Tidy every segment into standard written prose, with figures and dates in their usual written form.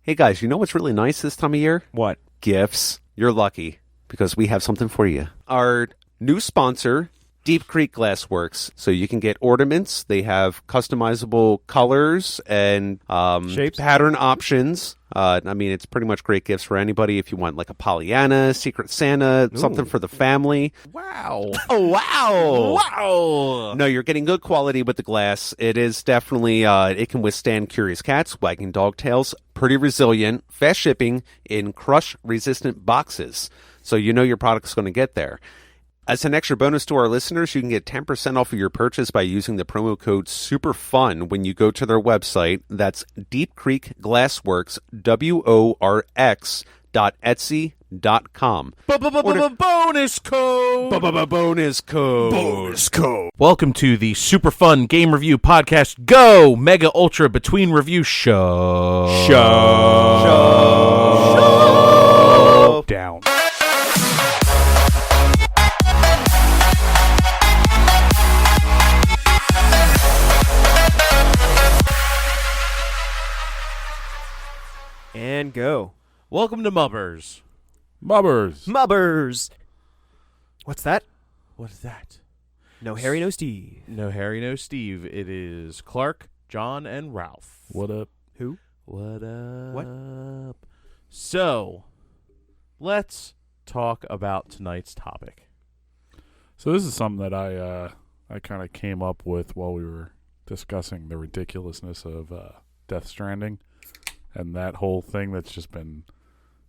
Hey guys, you know what's really nice this time of year? What? Gifts. You're lucky because we have something for you. Our new sponsor, Deep Creek Glassworks. So you can get ornaments. They have customizable colors and Shapes? pattern options. It's pretty much great gifts for anybody if you want like a Pollyanna, Secret Santa, something for the family. Wow. Oh, wow. Wow. No, you're getting good quality with the glass. It is definitely, it can withstand curious cats, wagging dog tails, pretty resilient, fast shipping in crush-resistant boxes. So you know your product's going to get there. As an extra bonus to our listeners, you can get 10% off of your purchase by using the promo code SUPERFUN when you go to their website. That's Deep Creek Glassworks, WORX.etsy.com. Bonus code. Bonus code. Bonus code. Welcome to the super fun game review podcast. Go Mega Ultra Between Review Show. Down. And go. Welcome to MUBRS. MUBRS. What's that? What is that? No Harry, no Steve. No Harry, no Steve. It is Clarke, John, and Ralph. What up? Who? What up? What? So, let's talk about tonight's topic. So this is something that I kind of came up with while we were discussing the ridiculousness of Death Stranding and that whole thing that's just been,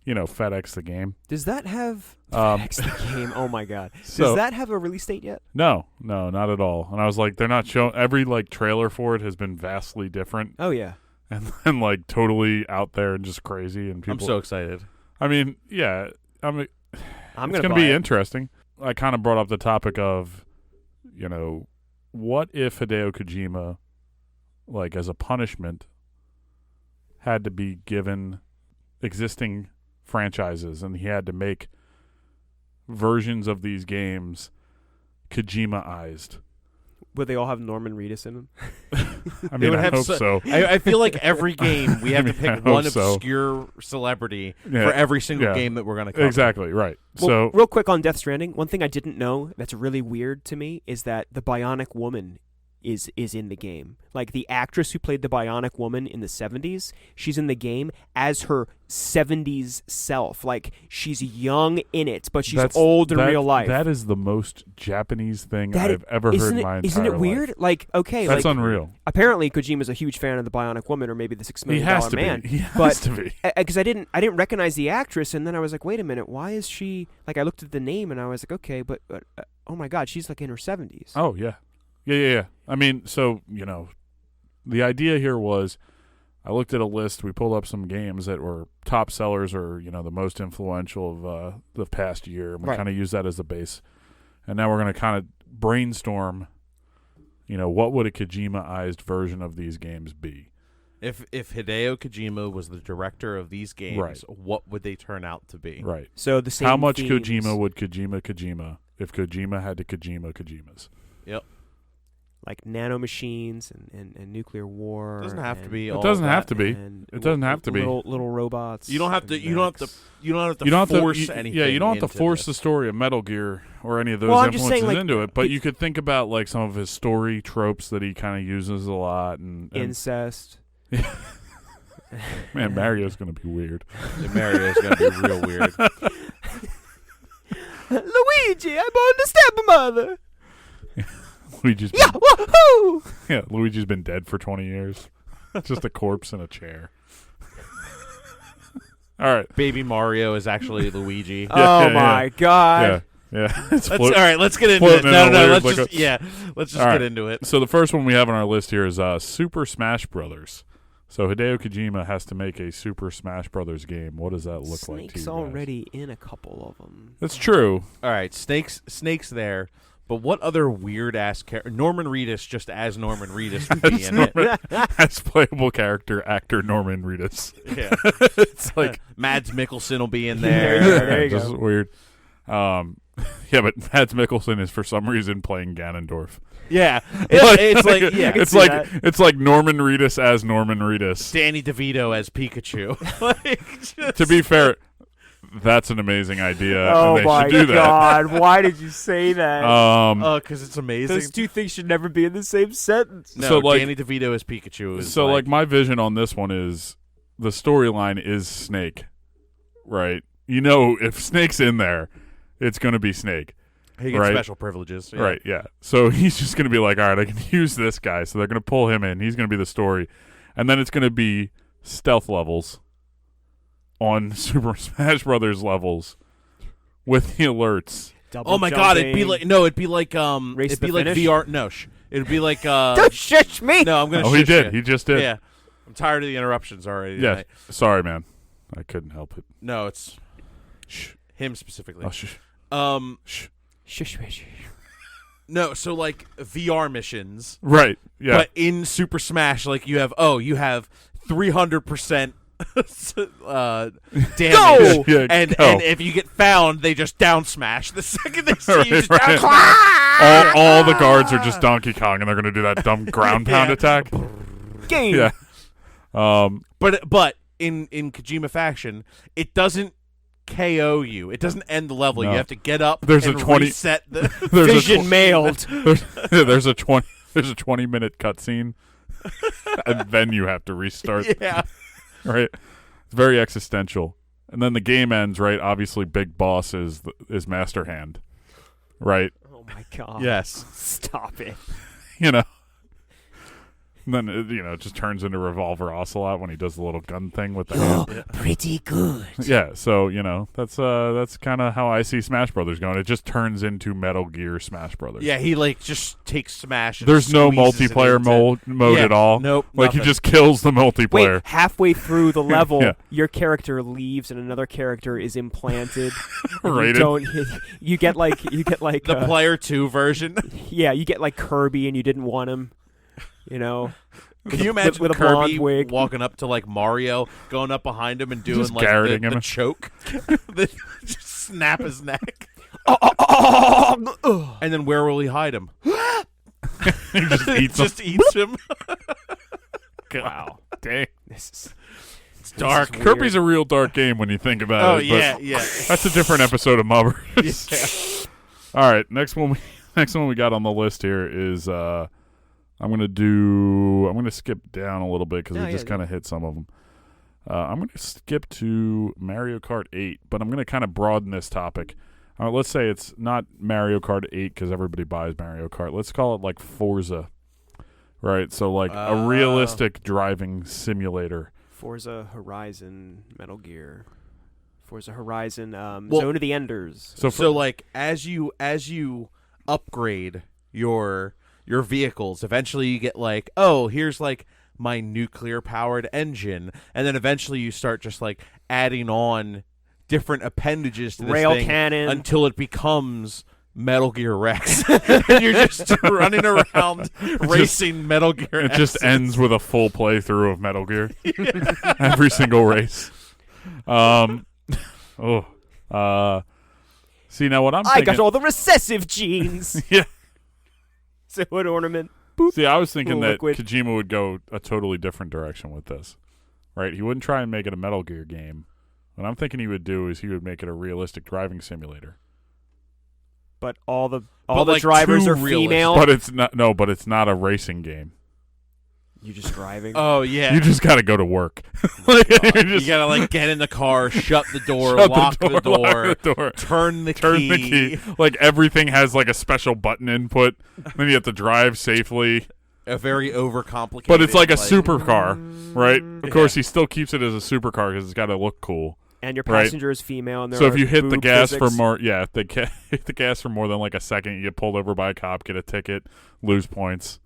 FedEx the game. Does that have FedEx the game? Oh my god. Does that have a release date yet? No, not at all. And I was like, they're not showing. Every trailer for it has been vastly different. Oh yeah. And then totally out there and just crazy. And people. I'm so excited. I mean, yeah. I'm it's gonna gonna buy be it. interesting. I kind of brought up the topic of, what if Hideo Kojima, as a punishment, had to be given existing franchises and he had to make versions of these games Kojima-ized. Would they all have Norman Reedus in them? I mean, I hope so. I feel like every game we have to pick one so. obscure celebrity for every single game that we're going to cover. Exactly, right. Well, so, real quick on Death Stranding, one thing I didn't know that's really weird to me is that the Bionic Woman is in the game. Like the actress who played the Bionic Woman in the 70s, she's in the game as her 70s self. Like she's young in it, but she's old in real life. That is the most Japanese thing I've ever heard in my entire life. Isn't it weird? That's unreal. Apparently, Kojima's a huge fan of the Bionic Woman, or maybe the $6 Million Man. He has to be. Because I didn't recognize the actress, and then I was like, wait a minute, why is she? I looked at the name, and I was like, okay, but oh my god, she's in her 70s. Oh yeah. Yeah. I mean, so, the idea here was I looked at a list. We pulled up some games that were top sellers or, the most influential of the past year. And we kind of used that as the base. And now we're going to kind of brainstorm, what would a Kojima-ized version of these games be? If Hideo Kojima was the director of these games, what would they turn out to be? Right. So the same How much themes. Kojima would Kojima if Kojima had to Kojimas? Yep. Like nanomachines and nuclear war. It doesn't have to be. It doesn't have to be. It doesn't have to be. Little robots. You don't have to. You don't have to force anything. Yeah, you don't have to force the story of Metal Gear or any of those influences into it. But you could think about some of his story tropes that he kind of uses a lot and incest. Man, Mario's gonna be weird. Mario's gonna be real weird. Luigi, I'm on the stepmother. Luigi's yeah, woohoo! Yeah, Luigi's been dead for 20 years. Just a corpse in a chair. All right. Baby Mario is actually Luigi. My god. Yeah. All right, let's get into it. Let's just get into it. So the first one we have on our list here is Super Smash Brothers. So Hideo Kojima has to make a Super Smash Brothers game. What does that look like to you guys? Snake's already in a couple of them. That's true. All right, Snake's there. But what other weird-ass character? Norman Reedus, just as Norman Reedus, would be in it. As playable character, actor Norman Reedus. Yeah. It's like... Mads Mikkelsen will be in there. There you go. This is weird. Yeah, but Mads Mikkelsen is for some reason playing Ganondorf. Yeah, it's like yeah, it's like Norman Reedus as Norman Reedus. Danny DeVito as Pikachu. To be fair, that's an amazing idea. Oh and they my should do God! Why did you say that? Because it's amazing. Those two things should never be in the same sentence. No, So, like- Danny DeVito as Pikachu is So, like, my vision on this one is the storyline is Snake, right? You know, if Snake's in there, it's going to be Snake. he gets right. special privileges. Yeah. Right, yeah. So he's just going to be like, all right, I can use this guy. So they're going to pull him in. He's going to be the story. And then it's going to be stealth levels on Super Smash Brothers levels with the alerts. Double Oh my God! It'd be jumping. like Race it'd to be the like finish? VR. No, it'd be like Don't shush me. no. I'm gonna. Oh, he shush did. you. He just did. Yeah, I'm tired of the interruptions already. Yeah. tonight. Sorry, man. I couldn't help it. No, it's Shh. him specifically. Oh, shh. Shh. Shush me. No, so like VR missions, Right. Yeah. but in Super Smash, like you have 300% damage, Go! Yeah, and go. and if you get found, they just down smash. The second they see you, just Right, down. all the guards are just Donkey Kong, and they're going to do that dumb ground pound Yeah. attack. Game. Yeah. But in Kojima faction, it doesn't KO you. It doesn't end the level. No. You have to get up. There's and a 20 reset the. There's Vision mailed. there's a 20-minute cutscene, and then you have to restart. Yeah. Right. It's very existential, and then the game ends. Right. Obviously, big boss is Master Hand. Right. Oh my God. Yes. Stop it. You know. And then it just turns into Revolver Ocelot when he does the little gun thing with the hand. Pretty good. Yeah, so that's kind of how I see Smash Brothers going. It just turns into Metal Gear Smash Brothers. Yeah, he like just takes Smash. And There's no squeezes it multiplayer into- mode Yeah, at all. Nope. Like he nothing. just kills the multiplayer. Wait, halfway through the level, Yeah. your character leaves and another character is implanted. And Rated. You get like the player 2 version. yeah, you get like Kirby and you didn't want him. You know. Can you imagine with a blonde Kirby wig? walking up to like Mario, going up behind him and doing Just like garroting the him. choke, just snap his neck, Oh, and then where will he hide him? He just eats them. Just eats him. Wow. Dang. it's dark. Kirby's a real dark game when you think about Oh it. yeah, but yeah. That's a different episode of MUBRS. All right, next one we got on the list here is I'm gonna skip down a little bit because we just kind of hit some of them. I'm gonna skip to Mario Kart 8, but I'm gonna kind of broaden this topic. Let's say it's not Mario Kart 8 because everybody buys Mario Kart. Let's call it like Forza, right? So like a realistic driving simulator. Forza Horizon, Metal Gear, Forza Horizon, Zone of the Enders. So like as you upgrade your vehicles, eventually you get like, oh, here's like my nuclear powered engine, and then eventually you start just like adding on different appendages to this Rail thing cannon. until it becomes Metal Gear Rex, and you're just running around racing Metal Gear. It just ends with a full playthrough of Metal Gear. Every single race. See, now what I'm I thinking... got all the recessive genes. Yeah. So what ornament? See, I was thinking that Liquid. Kojima would go a totally different direction with this. Right? He wouldn't try and make it a Metal Gear game. What I'm thinking he would do is he would make it a realistic driving simulator. But all the like, drivers too are realistic. female. But it's not. No, but it's not a racing game. You just driving. Oh yeah, You just got to go to work. Like, you gotta like get in the car, shut the door, shut lock the door, lock the door, turn the turn key. the key. Like everything has like a special button input. Then you have to drive safely. A very overcomplicated. But it's like a supercar, right? Of course, he still keeps it as a supercar because it's got to look cool. And your Right. passenger is female. And there So if are you hit the boob gas physics. for more, if they hit the gas for more than like a second, you get pulled over by a cop, get a ticket, lose points.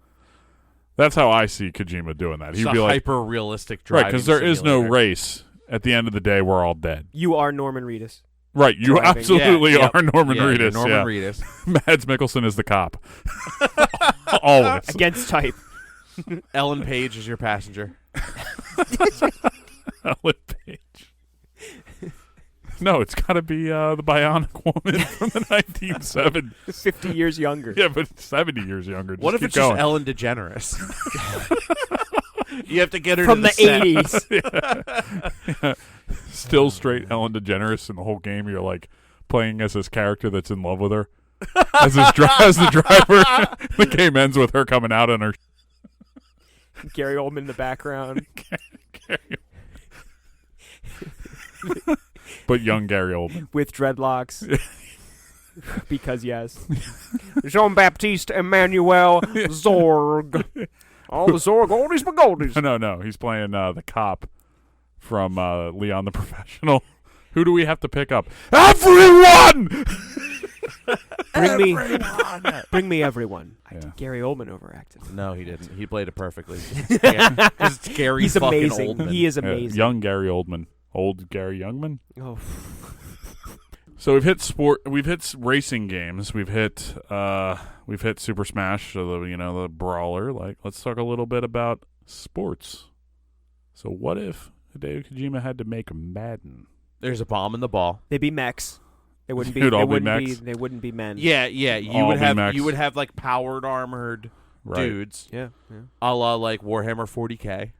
That's how I see Kojima doing that. He'd it's be a like, hyper realistic driving right, because there is no simulator. race. At the end of the day, we're all dead. You are Norman Reedus. Right, you Driving. absolutely Yeah, are Norman Yeah, you're Reedus. Norman yeah. Reedus. Mads Mikkelsen is the cop. Always. Against type. Ellen Page is your passenger. Ellen Page. No, it's got to be the Bionic Woman from the 1970s. 50 years younger. Yeah, but 70 years younger. What if keep it's going. just Ellen DeGeneres? You have to get her From to the set. 80s. Yeah. Still straight Ellen DeGeneres in the whole game. You're like playing as this character that's in love with her. As the driver. The game ends with her coming out on her. Gary Oldman in the background. But young Gary Oldman. With dreadlocks. Because yes. Jean-Baptiste Emmanuel Zorg. All the Zorg oldies but goldies. No. He's playing the cop from Leon the Professional. Who do we have to pick up? Everyone! Bring me everyone. Yeah. Gary Oldman overacted. No, he didn't. He played it perfectly. Because it's Gary He's fucking amazing. Oldman. He is Yeah, amazing. young Gary Oldman. Old Gary Youngman. Oh. So we've hit racing games. We've hit Super Smash, so the brawler. Like, let's talk a little bit about sports. So what if Hideo Kojima had to make Madden? There's a bomb in the ball. They'd be mechs. They wouldn't be. It would They all be wouldn't mechs? be. They wouldn't be men. Yeah. All You be would mechs. have like powered armored Right. dudes, Yeah. a la like Warhammer 40K.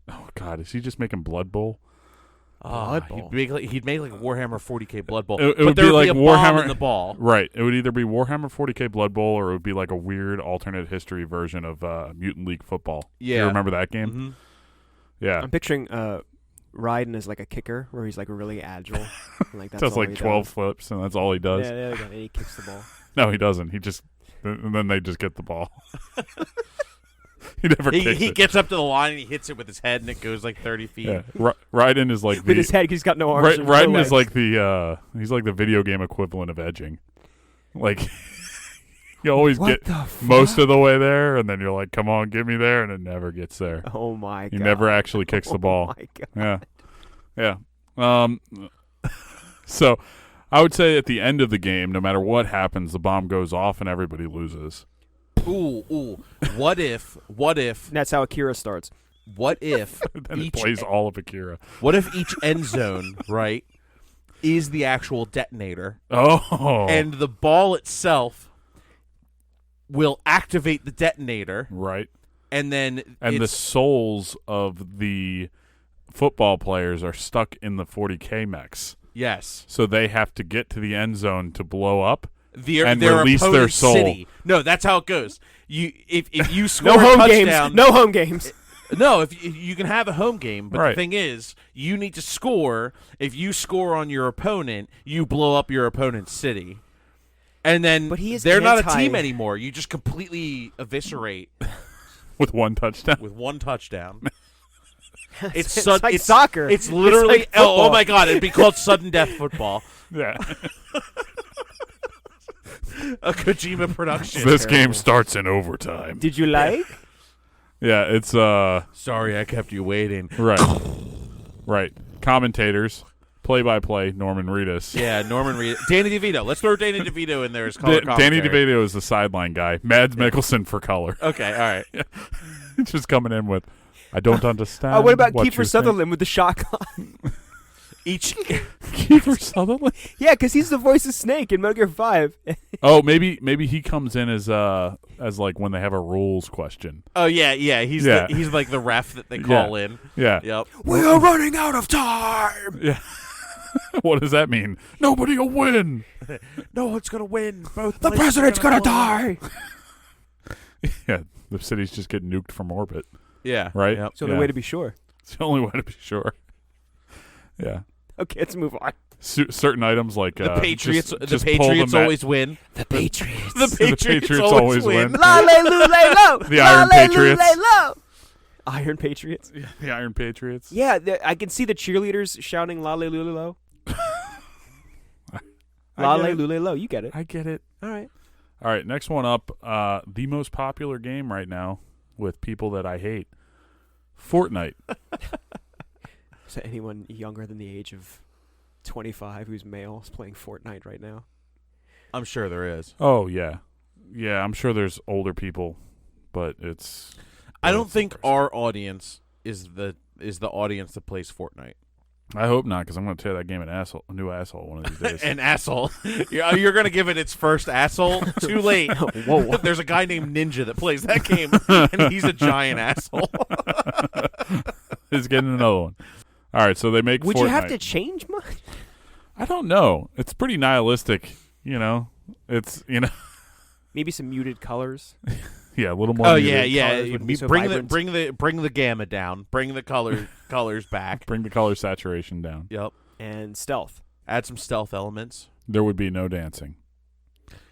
Oh God, is he just making Blood Bowl? Blood Bowl. He'd make like Warhammer 40K Blood Bowl. It but would there be would like be a bomb Warhammer- in the ball. Right. It would either be Warhammer 40K Blood Bowl or it would be like a weird alternate history version of Mutant League Football. Yeah. You remember that game? Mm-hmm. Yeah. I'm picturing Raiden as like a kicker, where he's like really agile. And, like that's Does all like he 12 does. flips and that's all he does. Yeah, there we go. And he kicks the ball. No, he doesn't. And then they just get the ball. He never kicks He it. gets up to the line and he hits it with his head and it goes like 30 feet. Yeah. Raiden is like With the his head, 'cause he's got no arms. and no Raiden legs. is like he's like the video game equivalent of edging. Like you always What get the fuck? most of the way there, and then you're like, "Come on, get me there," and it never gets there. Oh my god. He never actually kicks the ball. Oh my god. Yeah. So I would say at the end of the game, no matter what happens, the bomb goes off and everybody loses. Ooh. What if And that's how Akira starts. and And it plays all of Akira. what if each end zone, right, is the actual detonator Oh. and the ball itself will activate the detonator right. and then And the it's, souls of the football players are stuck in the 40K mechs. yes. So they have to get to the end zone to blow up. Their release their opponent's soul. City. No, that's how it goes. If you score No a home touchdown, games. No home games. No, if you can have a home game, but Right. the thing is, you need to score. If you score on your opponent, you blow up your opponent's city, and then But he is they're not a anti- team anymore. You just completely eviscerate With one touchdown. with one touchdown. It's like soccer. It's literally like oh football. my god! It'd be called sudden death football. Yeah. A Kojima production. This game starts in overtime. Did you like? Yeah, it's Sorry, I kept you waiting. right. Right. Commentators, play-by-play, Norman Reedus. Yeah, Norman Reed, Danny DeVito. Let's throw Danny DeVito in there as color Danny commentary. DeVito is the sideline guy. Mads Mikkelsen for color. Okay, all right. Just coming in with, I don't understand. What about what Kiefer you're Sutherland with the shotgun? Each saying. Kiefer Sutherland? Yeah, because he's the voice of Snake in Metal Gear 5. Oh, maybe he comes in as like when they have a rules question. Oh yeah. He's Yeah. he's like the ref that they call in. Yeah. Yep. We are running out of time. Yeah. What does that mean? Nobody will win. No one's gonna win. Both The places president's are gonna win. die. Yeah, the cities just get nuked from orbit, Yeah. right? Yep. It's the only way to be sure. It's the only way to be sure. Yeah. Okay, let's move on. Certain items like The Patriots. just the pull Patriots mat- always win. The Patriots. The Patriots always win. La-lay-loo-lay-low. The Iron Patriots. La-lay-loo-lay-low. Iron Patriots. The Iron Patriots. Yeah, I can see the cheerleaders shouting "La-lay-loo-lay-low." La-lay-loo-lay-low. You get it. I get it. All right. All right, next one up. The most popular game right now with people that I hate, Fortnite. Is there anyone younger than the age of 25 who's male is playing Fortnite right now? I'm sure there is. Oh yeah, I'm sure there's older people, but I don't think our audience is the audience that plays Fortnite. I hope not, because I'm going to tear that game a new asshole one of these days. An asshole. You're going to give it its first asshole? Too late. Whoa. There's a guy named Ninja that plays that game, and he's a giant asshole. He's getting another one. All right, so they make Would Fortnite. you have to change much? I don't know. It's pretty nihilistic, you know. It's, you know. Maybe some muted colors. Yeah, a little more. Oh muted. yeah. Colors wouldn't be so Bring vibrant. the gamma down. Bring the colors back. Bring the color saturation down. Yep. And stealth. Add some stealth elements. There would be no dancing.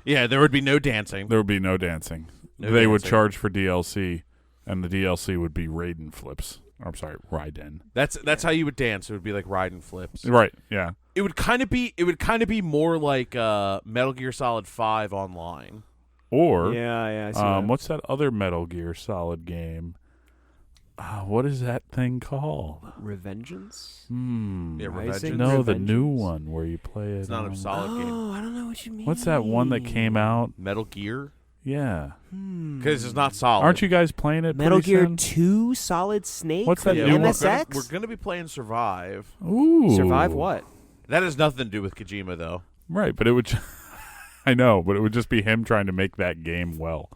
Yeah, there would be no dancing. There would be no dancing. No They would dancing. charge for DLC, and the DLC would be Raiden flips. I'm sorry, Raiden. That's how you would dance. It would be like riding flips. Right? Yeah. It would kind of be more like Metal Gear Solid 5 online. Or Yeah, I see that. what's that other Metal Gear Solid game? What is that thing called? Revengeance? Yeah, Rising? Revengeance. No, the new Revengeance? one where you play it. It's not a solid game. Oh, I don't know what you mean. What's that one that came out? Metal Gear? Yeah. Because it's not solid. Aren't you guys playing it? Metal pretty Gear soon? 2 Solid Snake? What's for that the new one? MSX? We're gonna be playing Survive. Ooh. Survive what? That has nothing to do with Kojima, though. Right, but it would. I know, but it would just be him trying to make that game well.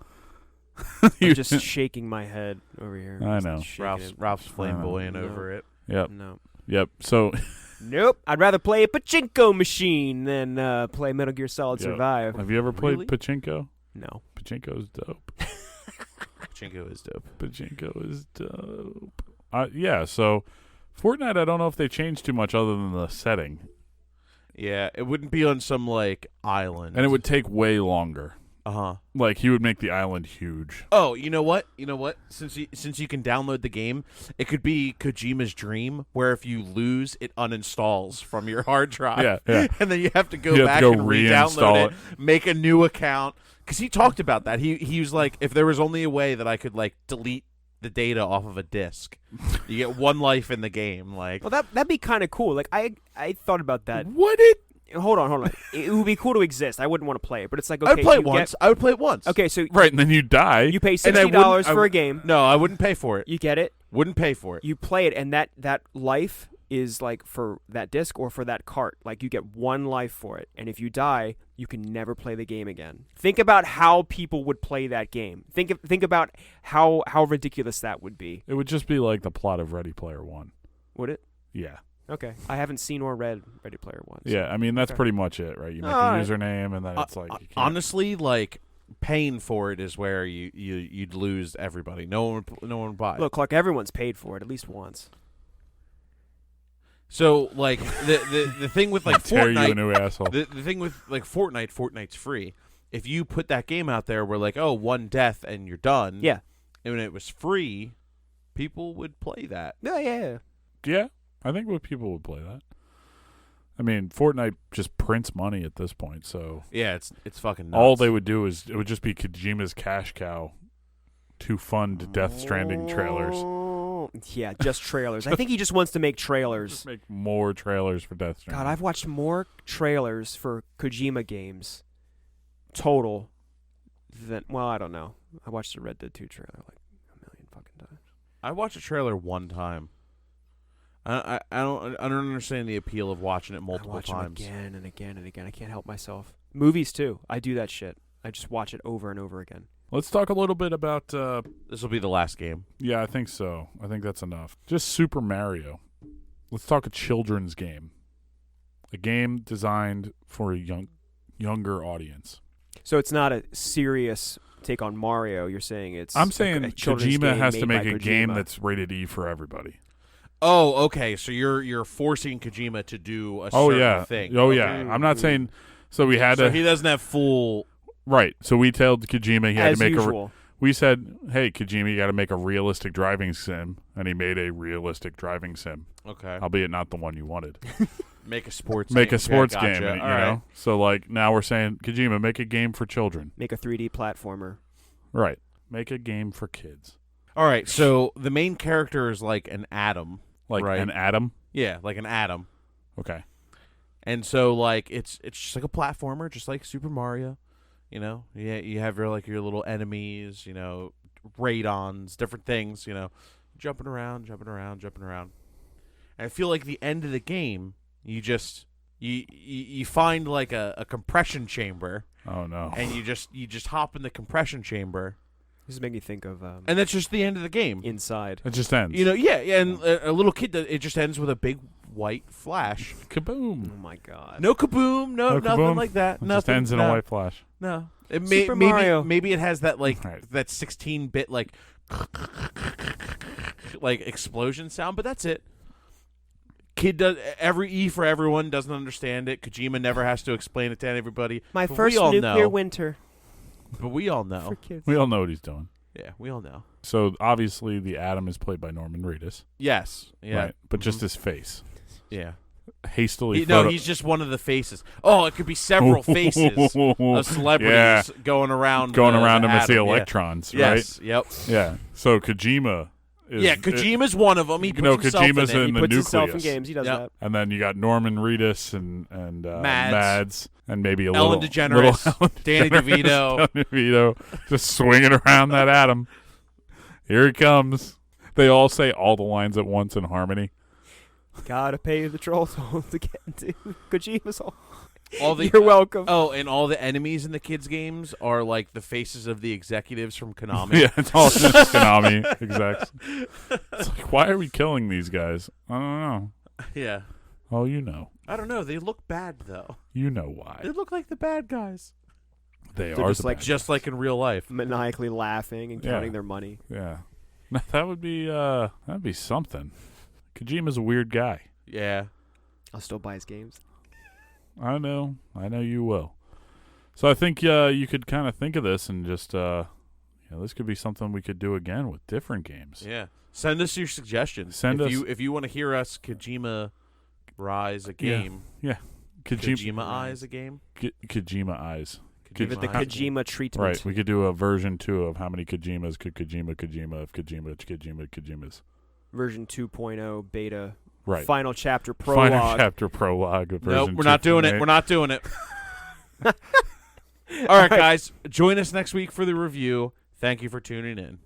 I'm just shaking my head over here. I Just know. shaking Ralph's it. flamboyant No. over it. Yep. No. Yep. So Nope. I'd rather play a pachinko machine than play Metal Gear Solid Yep. Survive. have you ever played Really? Pachinko? No. Pachinko's dope. Chinko is dope. Pachinko is dope. Yeah. So Fortnite, I don't know if they changed too much other than the setting, Yeah, it wouldn't be on some like island. and it would take way longer. Uh-huh. Like he would make the island huge. Oh, you know what? Since you can download the game, it could be Kojima's dream, where if you lose, it uninstalls from your hard drive. Yeah, yeah. And then you have to go You have back to go and reinstall re-download it, make a new account. Because he talked about that. He was like, if there was only a way that I could like delete the data off of a disc, you get one life in the game. Like, Well, that'd be kind of cool. Like I thought about that. Would it? Hold on. It would be cool to exist. I wouldn't want to play it, but it's like okay. I would play you it once. I would play it once. Okay, so Right, and then you die. you pay And I $60 wouldn't- for a game. No, I wouldn't pay for it. You get it. Wouldn't pay for it. You play it, and that life is like for that disc or for that cart. Like you get one life for it, and if you die, you can never play the game again. Think about how people would play that game. Think about how ridiculous that would be. It would just be like the plot of Ready Player One. Would it? Yeah. Okay, I haven't seen or read Ready Player One. so- Yeah, I mean that's Okay. pretty much it, right? You make a All right. username, and then it's like you can't. Honestly, like paying for it is where you'd lose everybody. No one would buy it. Look, Clarke, everyone's paid for it at least once. So like the thing with like tear you a Fortnite, new asshole. the thing with like Fortnite's free. If you put that game out there where like, oh, one death and you're done. Yeah. And when it was free, people would play that. Yeah. Yeah, I think people would play that. I mean, Fortnite just prints money at this point, so Yeah, it's fucking nuts. all they would do is it would just be Kojima's cash cow to fund Death Stranding trailers. Oh, yeah, just trailers. I think he just wants to make trailers. Just make more trailers for Death Stranding. God, I've watched more trailers for Kojima games total than, well, I don't know. I watched the Red Dead 2 trailer like a million fucking times. I watched a trailer one time. I don't understand the appeal of watching it multiple I watch times. them again and again and again. I can't help myself. Movies too. I do that shit. I just watch it over and over again. Let's talk a little bit about. This will be the last game. Yeah, I think so. I think that's enough. Just Super Mario. Let's talk a children's game. A game designed for a younger audience. So it's not a serious take on Mario. You're saying it's. I'm saying a children's Kojima game has to made make by a game Kojima. that's rated E for everybody. Oh, okay. So you're forcing Kojima to do a Oh certain yeah. thing. Oh Okay. yeah. I'm not saying. So we had So to. he doesn't have full. Right. So we told Kojima he had as to make usual. We said, "Hey, Kojima, you got to make a realistic driving sim," and he made a realistic driving sim, Okay. albeit not the one you wanted. Make a sports. Make game. a sports Okay, game, gotcha. you All know. right. So like now we're saying, Kojima, make a game for children. Make a 3D platformer. Right. Make a game for kids, All right. So the main character is like an atom. like Right. an atom. Yeah, like an atom. Okay. And so like it's just like a platformer, just like Super Mario. You know, yeah, you have your like your little enemies, you know, radons, different things, you know, jumping around. And I feel like the end of the game, you find like a compression chamber. Oh no! And you just hop in the compression chamber. This is making me think of and that's just the end of the game. Inside. It just ends. And a little kid. It just ends with a big white flash. Kaboom! Oh my god! No kaboom! No nothing kaboom. like that. It Nothing. just ends in a white flash. No. Super Mario. Maybe it has that Right. that 16-bit like explosion sound, but that's it. Kid does every E for everyone doesn't understand it. Kojima never has to explain it to everybody. My but first we all nuclear know. winter But we all for know. kids. We all know what he's doing. Yeah, we all know. So obviously the Atom is played by Norman Reedus. Yes. Yeah. Right. But just his face. Yeah. Hastily He's just one of the faces. Oh, it could be several faces of celebrities going around him Atom. as the electrons, Yes. right? Yep. Yeah. So Kojima is Kojima's one of them. He puts himself Kojima's in it. in He the puts himself in nucleus. games. He does Yep. that. And then you got Norman Reedus and Mads and maybe a Ellen little DeGeneres, Ellen Danny DeGeneres, DeVito. Danny DeVito, just swinging around that Atom. Here he comes. They all say all the lines at once in harmony. Gotta pay the troll toll to get into Kojima's home. You're welcome. Oh, and all the enemies in the kids' games are like the faces of the executives from Konami. Yeah, it's all just Konami execs. It's like, why are we killing these guys? I don't know. Yeah. Oh, you know. I don't know. They look bad though. You know why. They look like the bad guys. They They're are just the like- bad Just like in real life. Maniacally laughing and Yeah. counting their money. Yeah. That would be something. Kojima's a weird guy. Yeah. I'll still buy his games. I know you will. So I think you could kind of think of this and just this could be something we could do again with different games. Yeah. Send us your suggestions. If you want to hear us Kojima rise a game. Yeah. Kojima eyes a game. Kojima eyes. Give it the Kojima eyes. Kojima treatment. Right. We could do a version 2 of how many Kojimas could Kojima if Kojimas. Version 2.0 beta. Right. Final chapter prologue. Final chapter prologue of version Nope, we're not doing it. 2.8. We're not doing it. All right, guys. Join us next week for the review. Thank you for tuning in.